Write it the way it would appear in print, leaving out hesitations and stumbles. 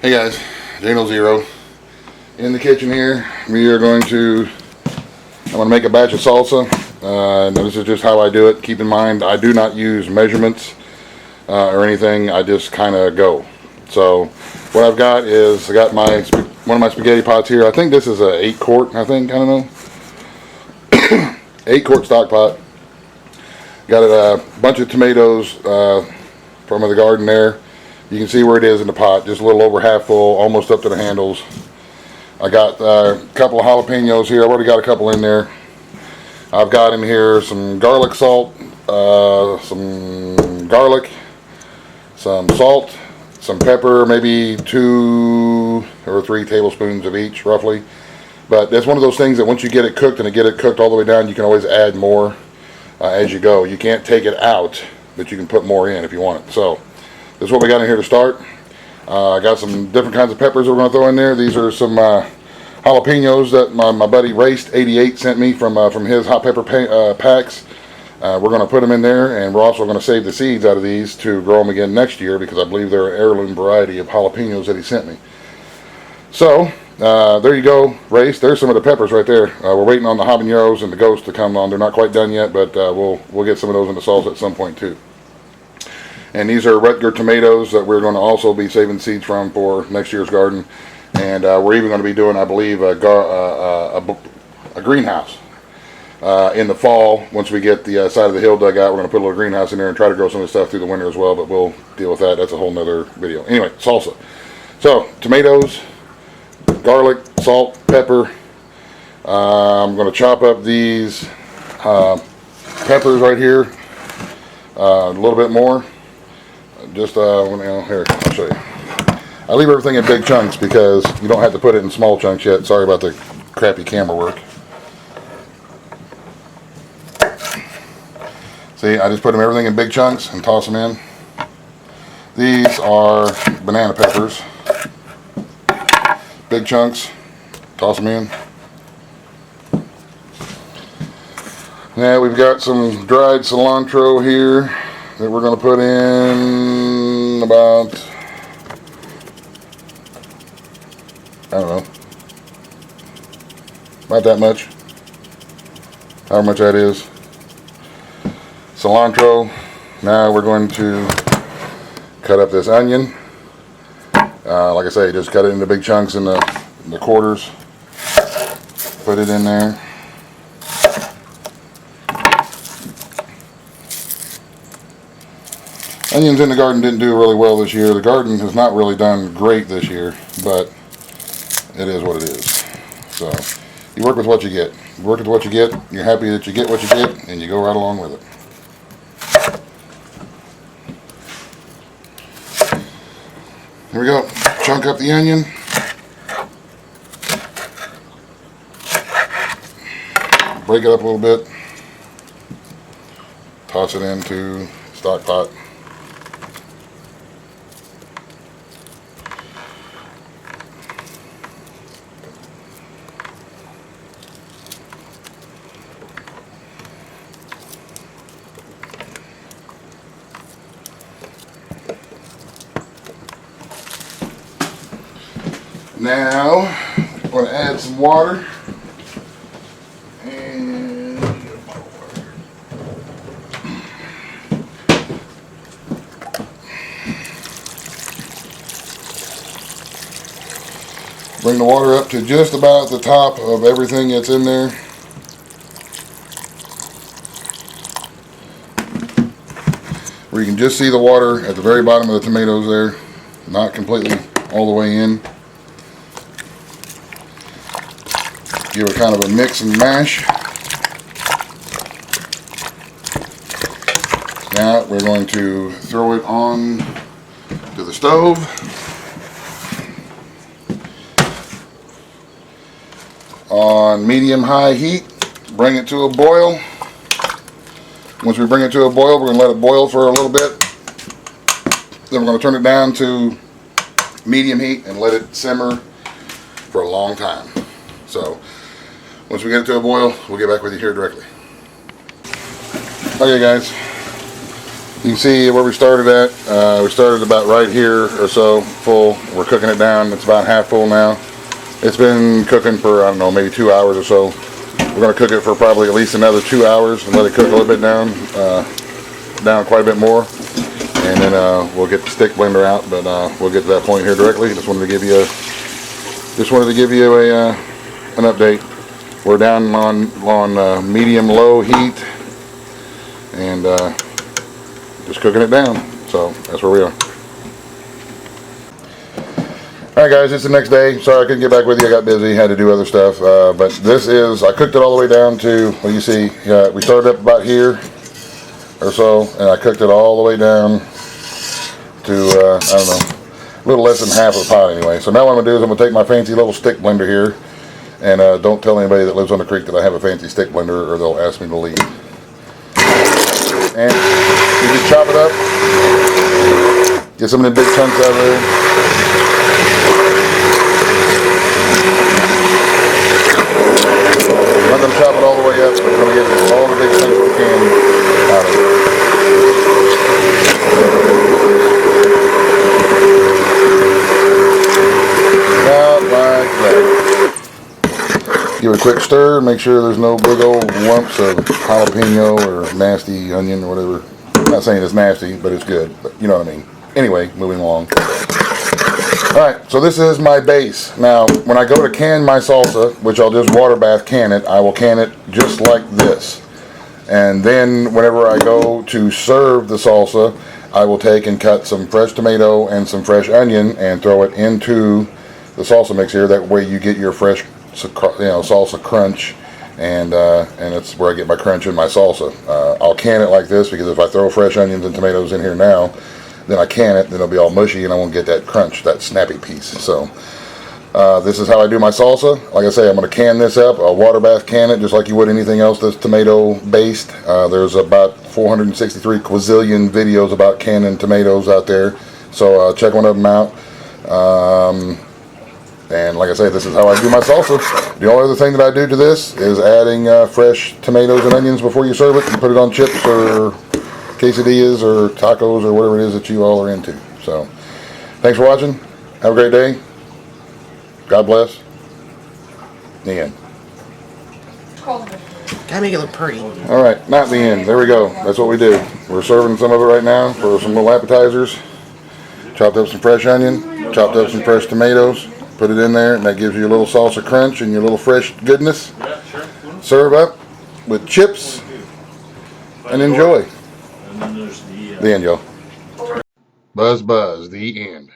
Hey guys, Daniel Zero in the kitchen here. I'm going to make a batch of salsa. Now this is just how I do it. Keep in mind, I do not use measurements or anything. I just kind of go. So what I've got is I got one of my spaghetti pots here. I think this is a 8-quart. I don't know. 8-quart stock pot. Got a bunch of tomatoes from the garden there. You can see where it is in the pot, just a little over half full, almost up to the handles. I got a couple of jalapenos here. I've already got a couple in there. I've got in here some garlic salt, some garlic, some salt, some pepper, maybe 2 or 3 tablespoons of each, roughly. But that's one of those things that once you get it cooked and get it cooked all the way down, you can always add more as you go. You can't take it out, but you can put more in if you want it. So this is what we got in here to start. I got some different kinds of peppers that we're going to throw in there. These are some jalapenos that my buddy Raced88 sent me from his hot pepper packs. We're going to put them in there, and we're also going to save the seeds out of these to grow them again next year, because I believe they're an heirloom variety of jalapenos that he sent me. So there you go, Race. There's some of the peppers right there. We're waiting on the habaneros and the ghost to come on. They're not quite done yet, but we'll get some of those in the salsa at some point too. And these are Rutger tomatoes that we're going to also be saving seeds from for next year's garden. And we're even going to be doing, I believe, a greenhouse in the fall. Once we get the side of the hill dug out, we're going to put a little greenhouse in there and try to grow some of the stuff through the winter as well. But we'll deal with that. That's a whole nother video. Anyway, salsa. So tomatoes, garlic, salt, pepper. I'm going to chop up these peppers right here a little bit more. Just here, I'll show you. I leave everything in big chunks because you don't have to put it in small chunks yet. Sorry about the crappy camera work. See, I just put everything in big chunks and toss them in. These are banana peppers. Big chunks, toss them in. Now we've got some dried cilantro here that we're going to put in about, I don't know, about that much, however much that is. Cilantro. Now we're going to cut up this onion. Like I say, just cut it into big chunks in the quarters. Put it in there. Onions in the garden didn't do really well this year. The garden has not really done great this year, but it is what it is. So you work with what you get. You work with what you get. You're happy that you get what you get, and you go right along with it. Here we go. Chunk up the onion. Break it up a little bit. Toss it into stock pot. Now, I'm going to add some water. And bring the water up to just about the top of everything that's in there. Where you can just see the water at the very bottom of the tomatoes there, not completely all the way in. Give it kind of a mix and mash. Now we're going to throw it on to the stove. On medium-high heat, bring it to a boil. Once we bring it to a boil, we're going to let it boil for a little bit. Then we're going to turn it down to medium heat and let it simmer for a long time. So once we get it to a boil, we'll get back with you here directly. Okay guys, You can see where we started at. We started about right here or so, full. We're cooking it down. It's about half full now. It's been cooking for, I don't know, maybe 2 hours or so. We're going to cook it for probably at least another 2 hours and let it cook a little bit down quite a bit more. And then we'll get the stick blender out, but we'll get to that point here directly. Just wanted to give you an update. We're down on medium-low heat and just cooking it down. So that's where we are. Alright guys, it's the next day. Sorry I couldn't get back with you. I got busy, had to do other stuff. But this is, I cooked it all the way down to, well, you see, we started up about here or so, and I cooked it all the way down to, I don't know, a little less than half of the pot anyway. So now what I'm going to do is I'm going to take my fancy little stick blender here, and don't tell anybody that lives on the creek that I have a fancy stick blender or they'll ask me to leave. And you just chop it up, get some of the big chunks out of there. I'm not going to chop it all the way up, but we're going to get all the big chunks we can out of it. About like that. Give it a quick stir, make sure there's no big old lumps of jalapeno or nasty onion or whatever. I'm not saying it's nasty, but it's good, but you know what I mean. Anyway, moving along. Alright, so this is my base. Now, when I go to can my salsa, which I'll just water bath can it, I will can it just like this. And then whenever I go to serve the salsa, I will take and cut some fresh tomato and some fresh onion and throw it into the salsa mix here. That way you get your fresh, salsa crunch, and it's where I get my crunch in my salsa. I'll can it like this because if I throw fresh onions and tomatoes in here now, then I can it, then it'll be all mushy and I won't get that crunch, that snappy piece. So this is how I do my salsa. Like I say, I'm going to can this up. I'll water bath can it just like you would anything else that's tomato based. There's about 463 quazillion videos about canning tomatoes out there. So check one of them out. And like I say, this is how I do my salsa. The only other thing that I do to this is adding fresh tomatoes and onions before you serve it and put it on chips or quesadillas or tacos or whatever it is that you all are into. So thanks for watching. Have a great day. God bless. The end. Gotta make it look pretty. All right, not the end. There we go. That's what we do. We're serving some of it right now for some little appetizers. Chopped up some fresh onion, chopped up some fresh tomatoes, put it in there, and that gives you a little salsa crunch and your little fresh goodness. Serve up with chips and enjoy. The end, y'all. Buzz, buzz, the end.